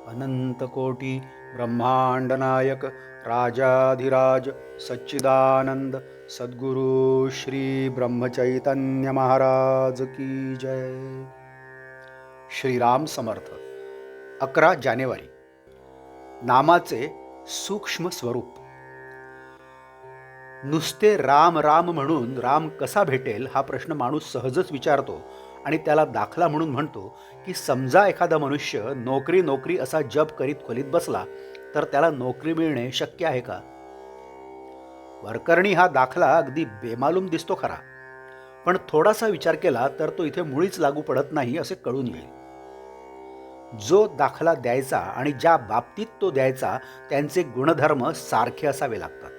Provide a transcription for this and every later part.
अनंतकोटी ब्रह्मांडनायक राजाधिराज सच्चिदानंद सद्गुरु श्री ब्रह्मचैतन्य महाराज की जय. श्रीराम समर्थ. 11 जानेवारी. नामाचे सूक्ष्म स्वरूप. नुसते राम राम म्हणून राम कसा भेटेल हा प्रश्न माणूस सहजच विचारतो आणि त्याला दाखला म्हणून म्हणतो की समजा एखादा मनुष्य नोकरी नोकरी असा जप करीत खोलीत बसला तर त्याला नोकरी मिळणे शक्य आहे का? वरकरणी हा दाखला अगदी बेमालूम दिसतो खरा, पण थोडासा विचार केला तर तो इथे मुळीच लागू पडत नाही असे कळून येईल. जो दाखला द्यायचा आणि ज्या बाबतीत तो द्यायचा त्यांचे गुणधर्म सारखे असावे लागतात.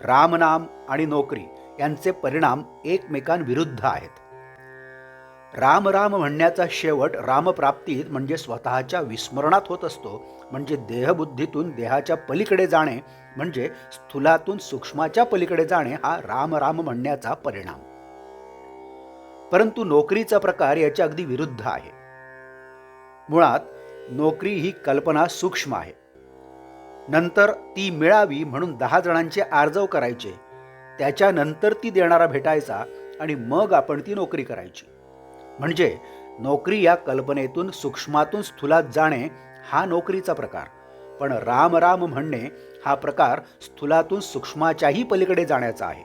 रामनाम आणि नोकरी यांचे परिणाम एकमेकांविरुद्ध आहेत. राम राम म्हणण्याचा शेवट रामप्राप्तीत म्हणजे स्वतःच्या विस्मरणात होत असतो, म्हणजे देहबुद्धीतून देहाच्या पलीकडे जाणे, म्हणजे स्थूलातून सूक्ष्माच्या पलीकडे जाणे हा राम राम म्हणण्याचा परिणाम. परंतु नोकरीचा प्रकार याच्या अगदी विरुद्ध आहे. मुळात नोकरी ही कल्पना सूक्ष्म आहे. नंतर ती मिळावी म्हणून 10 जणांचे आर्जव करायचे, त्याच्यानंतर ती देणारा भेटायचा आणि मग आपण ती नोकरी करायची. म्हणजे नोकरी या कल्पनेतून सूक्ष्मातून स्थूलात जाणे हा नोकरीचा प्रकार, पण राम राम म्हणणे हा प्रकार स्थूलातून सूक्ष्माच्याही पलीकडे जाण्याचा आहे.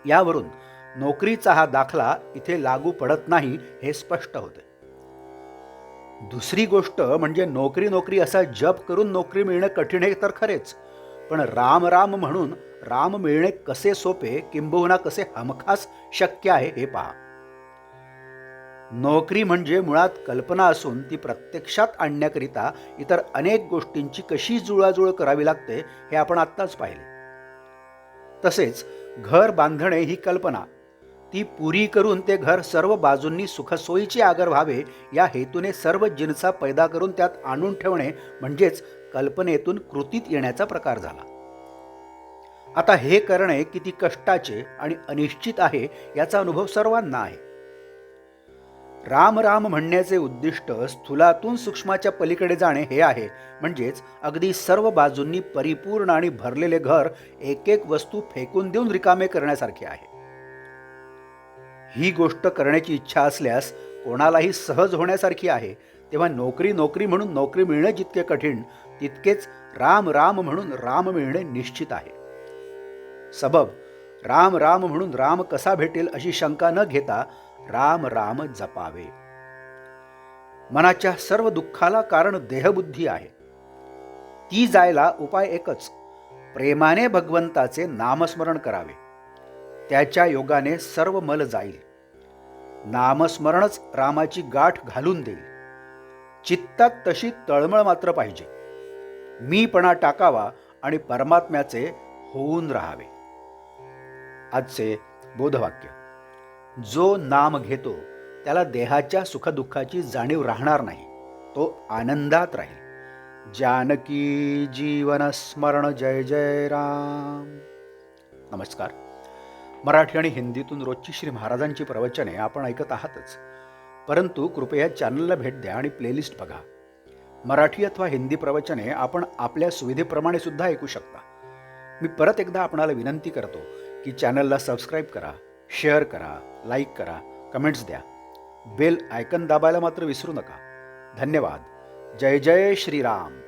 यावरून नोकरीचा हा दाखला इथे लागू पडत नाही हे स्पष्ट होते. दुसरी गोष्ट म्हणजे नोकरी नोकरी असा जप करून नोकरी मिळणे कठीण आहे तर खरेच, पण राम राम म्हणून राम मिळणे कसे सोपे किंबहुना कसे हमखास शक्य आहे हे पहा. नोकरी म्हणजे मुळात कल्पना असून ती प्रत्यक्षात आणण्याकरिता इतर अनेक गोष्टींची कशी जुळवाजुळव करावी लागते हे आपण आत्ताच पाहिले. तसेच घर बांधणे ही कल्पना, ती पुरी करून ते घर सर्व बाजूंनी सुखसोयीचे आगर व्हावे या हेतूने सर्व जिनसा पैदा करून त्यात आणून ठेवणे म्हणजेच कल्पनेतून कृतीत येण्याचा प्रकार झाला. आता हे करणे किती कष्टाचे आणि अनिश्चित आहे याचा अनुभव सर्वांना आहे. राम राम म्हणण्याचे उद्दिष्ट स्थूलातून सूक्ष्माच्या पलीकडे जाणे हे आहे, म्हणजेच अगदी सर्व बाजूंनी परिपूर्ण आणि भरलेले घर एक एक वस्तू फेकून देऊन रिकामे करण्यासारखे आहे. ही गोष्ट करण्याची इच्छा असल्यास कोणालाही सहज होण्यासारखी आहे. तेव्हा नोकरी नोकरी म्हणून नोकरी मिळणे जितके कठीण, तितकेच राम राम म्हणून राम मिळणे निश्चित आहे. सबब राम राम म्हणून राम कसा भेटेल अशी शंका न घेता राम राम जपावे. मनाच्या सर्व दुःखाला कारण देहबुद्धी आहे. ती जायला उपाय एकच, प्रेमाने भगवंताचे नामस्मरण करावे. त्याच्या योगाने सर्व मल जाईल. नामस्मरणच रामाची गाठ घालून देईल. चित्तात तशी तळमळ मात्र पाहिजे. मीपणा टाकावा आणि परमात्म्याचे होऊन राहावे. आजचे बोधवाक्य. जो नाम घेतो त्याला देहाच्या सुखदुःखाची जाणीव राहणार नाही, तो आनंदात राहील. जानकी जीवन स्मरण. जय जय राम. नमस्कार. मराठी आणि हिंदीतून रोजची श्री महाराजांची प्रवचने आपण ऐकत आहातच, परंतु कृपया चॅनलला भेट द्या आणि प्लेलिस्ट बघा. मराठी अथवा हिंदी प्रवचने आपण आपल्या सुविधेप्रमाणे सुद्धा ऐकू शकता. मी परत एकदा आपणाला विनंती करतो की चॅनलला सबस्क्राईब करा, शेअर करा, लाईक करा, कमेंट्स द्या. बेल आयकन दाबायला मात्र विसरू नका. धन्यवाद. जय जय श्रीराम.